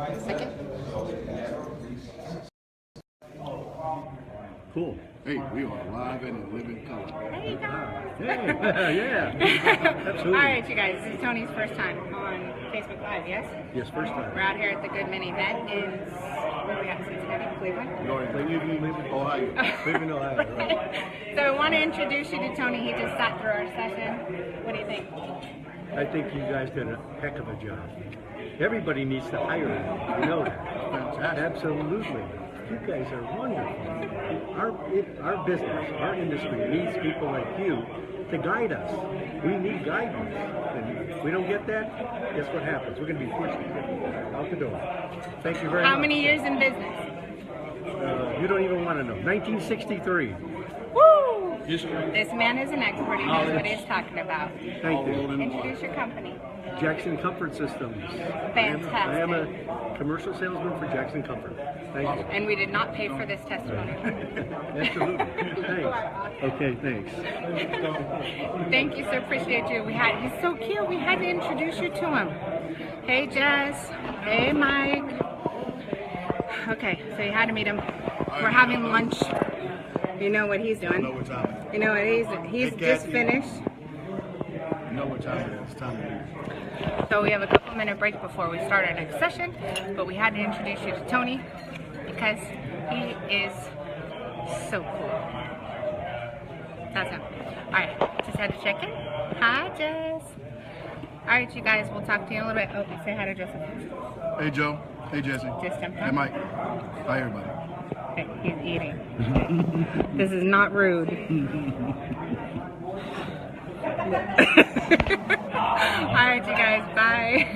Second. Cool. Hey, we are live and in living color. Hey guys. Hey, yeah. Absolutely. All right, you guys. This is Tony's first time on Facebook Live. Yes. Yes, first time. We're out here at the Goodman event in where are we at? Cincinnati, Cleveland. Cleveland, Ohio. Cleveland, Ohio, right? So I want to introduce you to Tony. He just sat through our session. What do you think? I think you guys did a heck of a job. Everybody needs to hire you. You know that. Absolutely. You guys are wonderful. Our business, our industry needs people like you to guide us. We need guidance. And if we don't get that, guess what happens? We're going to be pushed out the door. Thank you very much. How many years in business? You don't even want to know. 1963. Woo! This man is an expert. He knows what he's talking about. Thank you. Introduce your company. Jackson Comfort Systems. Fantastic. I am a commercial salesman for Jackson Comfort. Thank you. And we did not pay for this testimony. Absolutely. Thanks. Okay, thanks. Thank you, sir. Appreciate you. He's so cute. We had to introduce you to him. Hey, Jess. Hey, Mike. Okay, so you had to meet him. We're having lunch. You know what he's doing. You know what time it is. You know what he's just finished. You know what time it is. It's time to leave. So we have a couple-minute break before we start our next session, but we had to introduce you to Tony because he is so cool. That's him. All right, just had to check in. Hi, Jess. All right, you guys, we'll talk to you in a little bit. Oh, say hi to Joseph. Hey, Joe. Hey, Jesse. Just jump Hey, on. Mike. Hi, everybody. Okay, he's eating. This is not rude. All right, you guys, bye.